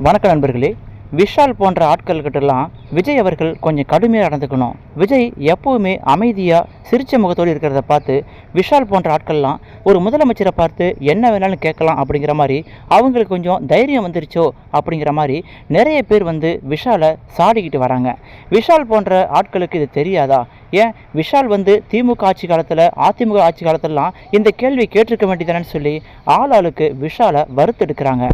வணக்க நண்பர்களே. விஷால் போன்ற ஆட்கள்கிட்டலாம் விஜய் அவர்கள் கொஞ்சம் கடுமையாக நடந்துக்கணும். விஜய் எப்போவுமே அமைதியாக சிரிச்ச முகத்தோடு இருக்கிறத பார்த்து விஷால் போன்ற ஆட்கள்லாம் ஒரு முதலமைச்சரை பார்த்து என்ன வேணாலும் கேட்கலாம் அப்படிங்கிற மாதிரி அவங்களுக்கு கொஞ்சம் தைரியம் வந்துருச்சோ அப்படிங்கிற மாதிரி நிறைய பேர் விஷாலை சாடிக்கிட்டு வராங்க. விஷால் போன்ற ஆட்களுக்கு இது தெரியாதா? ஏன் விஷால் திமுக ஆட்சி காலத்தில், அதிமுக ஆட்சி காலத்திலலாம் இந்த கேள்வி கேட்டிருக்க வேண்டியதானு சொல்லி ஆளாளுக்கு விஷாலை வறுத்தெடுக்கிறாங்க.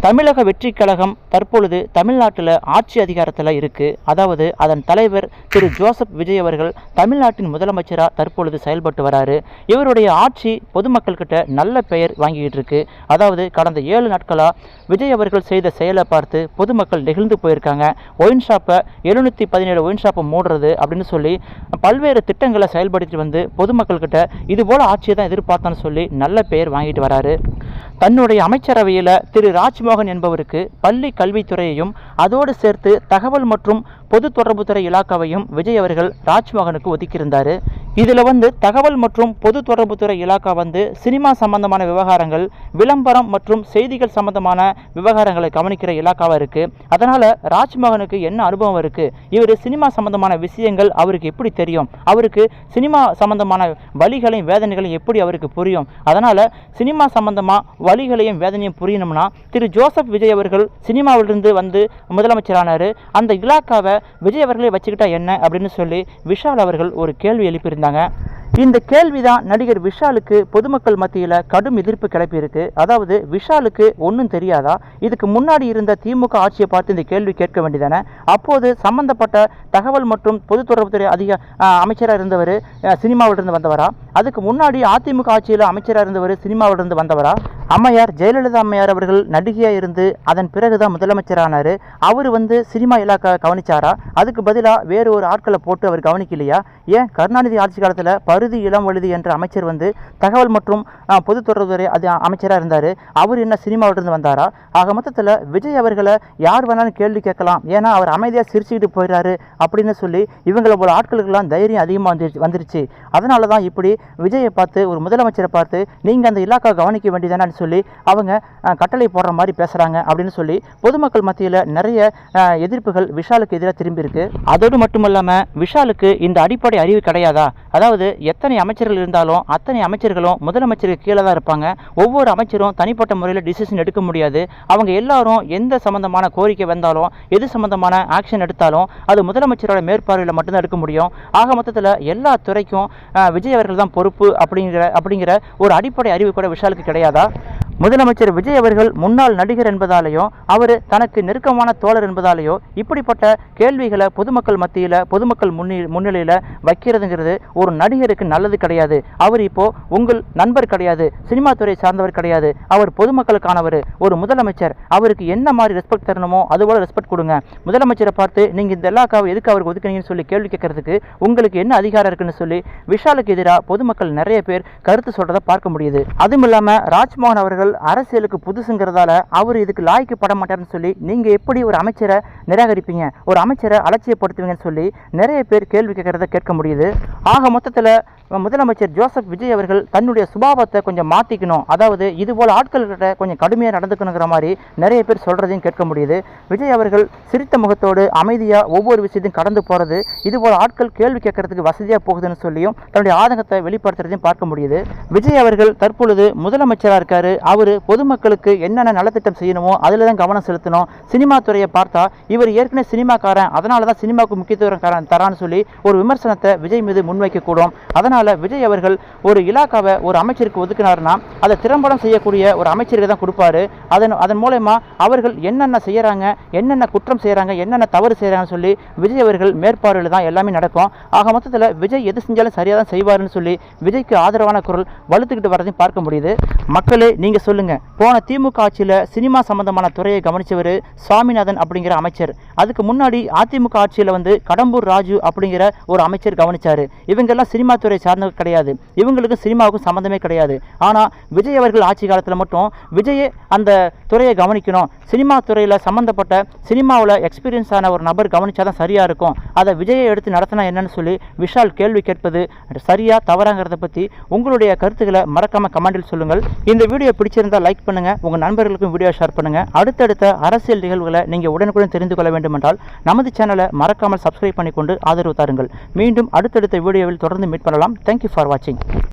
தமிழக வெற்றி கழகம் தற்பொழுது தமிழ்நாட்டில் ஆட்சி அதிகாரத்தில் இருக்குது. அதாவது அதன் தலைவர் திரு ஜோசப் விஜய் அவர்கள் தமிழ்நாட்டின் முதலமைச்சராக தற்பொழுது செயல்பட்டு வராரு. இவருடைய ஆட்சி பொதுமக்கள்கிட்ட நல்ல பெயர் வாங்கிக்கிட்டு இருக்கு. அதாவது கடந்த 7 நாட்களாக விஜய் அவர்கள் செய்த செயலை பார்த்து பொதுமக்கள் நெகிழ்ந்து போயிருக்காங்க. ஒயின் ஷாப்பை 717 ஒயின் ஷாப்பை மூடுறது அப்படின்னு சொல்லி பல்வேறு திட்டங்களை செயல்படுத்தி பொதுமக்கள்கிட்ட இதுபோல் ஆட்சியை தான் எதிர்பார்த்தான்னு சொல்லி நல்ல பெயர் வாங்கிட்டு வராரு. தன்னுடைய அமைச்சரவையில் திரு ராஜ்மோகன் என்பவருக்கு பள்ளி கல்வித்துறையையும் அதோடு சேர்த்து தகவல் மற்றும் பொது தொடர்புத்துறை இலாக்காவையும் விஜய் அவர்கள் ராஜ்மோகனுக்கு ஒதுக்கியிருந்தார். இதில் தகவல் மற்றும் பொது தொடர்புத்துறை இலாக்கா சினிமா சம்பந்தமான விவகாரங்கள், விளம்பரம் மற்றும் செய்திகள் சம்பந்தமான விவகாரங்களை கவனிக்கிற இலாக்காவாக இருக்குது. அதனால் ராஜ்மோகனுக்கு என்ன அனுபவம் இருக்குது? இவர் சினிமா சம்பந்தமான விஷயங்கள் அவருக்கு எப்படி தெரியும்? அவருக்கு சினிமா சம்பந்தமான வலிகளையும் வேதனைகளையும் எப்படி அவருக்கு புரியும்? அதனால் சினிமா சம்பந்தமாக வலிகளையும் வேதனையும் புரியணும்னா திரு ஜோசப் விஜய் அவர்கள் சினிமாவிலிருந்து முதலமைச்சரானார். அந்த இலாக்காவை விஜய் அவர்களே வச்சுக்கிட்டா என்ன அப்படின்னு சொல்லி விஷால் அவர்கள் ஒரு கேள்வி எழுப்பியிருந்தாங்க. இந்த கேள்விதான் நடிகர் விஷாலுக்கு பொதுமக்கள் மத்தியில் கடும் எதிர்ப்பு கிளப்பியிருக்கு. அதாவது விஷாலுக்கு ஒன்றும் தெரியாதா? இதுக்கு முன்னாடி இருந்த திமுக ஆட்சியை பார்த்து இந்த கேள்வி கேட்க வேண்டியதானே? அப்போது சம்பந்தப்பட்ட தகவல் மற்றும் பொது தொடர்புத்துறை அமைச்சராக இருந்தவர் சினிமாவிலிருந்து வந்தவரா? அதுக்கு முன்னாடி அதிமுக ஆட்சியில் அமைச்சராக இருந்தவர் சினிமாவிலிருந்து வந்தவரா? அம்மையார் ஜெயலலிதா அம்மையார் அவர்கள் நடிகையாக இருந்து அதன் பிறகுதான் முதலமைச்சரானார். அவர் சினிமா இலாக்கா கவனிச்சாரா? அதுக்கு பதிலாக வேறு ஒரு ஆட்களை போட்டு அவர் கவனிக்கலையா? ஏன் கருணாநிதி ஆட்சி காலத்தில் பருதி இளம்வழுதி என்ற அமைச்சர் தகவல் மற்றும் பொது தொடர்புத்துறை அமைச்சராக இருந்தார். அவர் என்ன சினிமாவிலிருந்து வந்தாரா? ஆக மொத்தத்தில் விஜய் அவர்களை யார் வேணாலும் கேள்வி கேட்கலாம், ஏன்னா அவர் அமைதியாக சிரிச்சுக்கிட்டு போயிடுறாரு அப்படின்னு சொல்லி இவங்களை போல ஆட்களுக்கெல்லாம் தைரியம் அதிகமாக வந்துருச்சு. அதனால தான் இப்படி விஜயை பார்த்து, ஒரு முதலமைச்சரை பார்த்து நீங்கள் அந்த இலாக்கா கவனிக்க வேண்டியதானு சொல்லி அவங்க கட்டளை போடுற மாதிரி பேசுகிறாங்க அப்படின்னு சொல்லி பொதுமக்கள் மத்தியில் நிறைய எதிர்ப்புகள் விஷாலுக்கு எதிராக திரும்பி இருக்கு. அதோடு மட்டுமல்லாமல் விஷாலுக்கு இந்த அடிப்படை அறிவு கிடையாதா? அதாவது எத்தனை அமைச்சர்கள் இருந்தாலும் அத்தனை அமைச்சர்களும் முதலமைச்சருக்கு கீழே தான் இருப்பாங்க. ஒவ்வொரு அமைச்சரும் தனிப்பட்ட முறையில் டிசிஷன் எடுக்க முடியாது. அவங்க எல்லாரும் எந்த சம்பந்தமான கோரிக்கை வந்தாலும், எது சம்பந்தமான ஆக்ஷன் எடுத்தாலும் அது முதலமைச்சரோட மேற்பார்வையில் மட்டும்தான் எடுக்க முடியும். ஆக மொத்தத்தில் எல்லா துறைக்கும் விஜய் அவர்கள் தான் பொறுப்பு அப்படிங்கிற ஒரு அடிப்படை அறிவு கூட விஷாலுக்கு கிடையாதா? முதலமைச்சர் விஜய் அவர்கள் முன்னாள் நடிகர் என்பதாலேயோ, அவர் தனக்கு நெருக்கமான தோழர் என்பதாலேயோ இப்படிப்பட்ட கேள்விகளை பொதுமக்கள் மத்தியில், பொதுமக்கள் முன்னிலையில் வைக்கிறதுங்கிறது ஒரு நடிகருக்கு நல்லது கிடையாது. அவர் இப்போ உங்கள் நண்பர் கிடையாது, சினிமா துறை சார்ந்தவர் கிடையாது, அவர் பொதுமக்களுக்கானவர், ஒரு முதலமைச்சர். அவருக்கு என்ன மாதிரி ரெஸ்பெக்ட் தரணுமோ அதுபோல் ரெஸ்பெக்ட் கொடுங்க. முதலமைச்சரை பார்த்து நீங்கள் இந்த இலாக்காவை எதுக்கு அவருக்கு ஒதுக்குனீங்கன்னு சொல்லி கேள்வி கேட்கறதுக்கு உங்களுக்கு என்ன அதிகாரம் இருக்குன்னு சொல்லி விஷாலுக்கு எதிராக பொதுமக்கள் நிறைய பேர் கருத்து சொல்றதை பார்க்க முடியுது. அதுவும் இல்லாமல் ராஜ்மோகன் அவர்கள் அரசியலுக்கு புதுசுங்கிறதால அவர் இதுக்கு லாய்க்கு பட மாட்டார்னு சொல்லி நீங்க எப்படி ஒரு அமைச்சரை நிராகரிப்பீங்க, ஒரு அமைச்சரை அலட்சியப்படுத்துவீங்கன்னு சொல்லி நிறைய பேர் கேள்வி கேட்கறத கேட்க முடியுது. ஆக மொத்தத்தில் முதலமைச்சர் ஜோசப் விஜய் அவர்கள் தன்னுடைய சுபாவத்தை கொஞ்சம் மாற்றிக்கணும். அதாவது இதுபோல் ஆட்கள்கிட்ட கொஞ்சம் கடுமையாக நடந்துக்கணுங்கிற மாதிரி நிறைய பேர் சொல்கிறதையும் கேட்க முடியுது. விஜய் அவர்கள் சிரித்த முகத்தோடு அமைதியாக ஒவ்வொரு விஷயத்தையும் கடந்து போகிறது, இதுபோல் ஆட்கள் கேள்வி கேட்கறதுக்கு வசதியாக போகுதுன்னு சொல்லியும் தன்னுடைய ஆதங்கத்தை வெளிப்படுத்துறதையும் பார்க்க முடியுது. விஜய் அவர்கள் தற்பொழுது முதலமைச்சராக இருக்காரு. அவர் பொதுமக்களுக்கு என்னென்ன நலத்திட்டம் செய்யணுமோ அதில் தான் கவனம் செலுத்தணும். சினிமா துறையை பார்த்தா இவர் ஏற்கனவே சினிமாக்காரன், அதனால தான் சினிமாவுக்கு முக்கியத்துவம் தரான்னு சொல்லி ஒரு விமர்சனத்தை விஜய் மீது முன்வைக்கக்கூடும். அதனால் விஜய் அவர்கள் ஒரு இலாக்காவை ஒரு அமைச்சருக்கு ஒதுக்கினார்னா அதை திறம்படம் செய்யக்கூடிய ஒரு அமைச்சருக்கு தான் கொடுப்பாரு. அதன் மூலமா அவர்கள் என்னென்ன செய்யறாங்க, என்னென்ன குற்றம் செய்யறாங்க, என்னென்ன தவறு செய்யறாங்கன்னு சொல்லி விஜய் அவர்கள் மேற்பார்வையில் தான் எல்லாமே நடக்கும். ஆக மொத்தத்தில் விஜய் எது செஞ்சாலும் சரியாக தான் செய்வாருன்னு சொல்லி விஜய்க்கு ஆதரவான குரல் வலுத்துக்கிட்டு வரதையும் பார்க்க முடியுது. மக்களே நீங்க சொல்லுங்க, போன திமுக ஆட்சியில் சினிமா சம்பந்தமான துறையை கவனிச்சவர் சாமிநாதன் அப்படிங்கிற அமைச்சர், அதுக்கு முன்னாடி அதிமுக ஆட்சியில் கடம்பூர் ராஜு அப்படிங்கிற ஒரு அமைச்சர் கவனிச்சாரு. இவங்கெல்லாம் சினிமா துறை சார்ந்தவர் கிடையாது, இவங்களுக்கு சினிமாவுக்கும் சம்பந்தமே கிடையாது. ஆனால் விஜய் அவர்கள் ஆட்சி காலத்தில் மட்டும் விஜய் அந்த துறையை கவனிக்கணும், சினிமா துறையில் சம்மந்தப்பட்ட சினிமாவில் எக்ஸ்பீரியன்ஸ் ஆன ஒரு நபர் கவனிச்சாதான் சரியாக இருக்கும், அதை விஜயை எடுத்து நடத்தினா என்னன்னு சொல்லி விஷால் கேள்வி கேட்பது சரியா தவறாங்கிறத பற்றி உங்களுடைய கருத்துக்களை மறக்காமல் கமெண்டில் சொல்லுங்கள். இந்த வீடியோ பிடிச்ச பிடிச்சிருந்தால் லைக் பண்ணுங்கள், உங்கள் நண்பர்களுக்கும் வீடியோ ஷேர் பண்ணுங்கள். அடுத்தடுத்த அரசியல் நிகழ்வுகளை நீங்கள் உடனுக்குடன் தெரிந்து கொள்ள வேண்டுமென்றால் நமது சேனலை மறக்காமல் சப்ஸ்கிரைப் பண்ணிக்கொண்டு ஆதரவு தாருங்கள். மீண்டும் அடுத்தடுத்த வீடியோவில் தொடர்ந்து மீட் பண்ணலாம். தேங்க்யூ ஃபார் வாட்சிங்.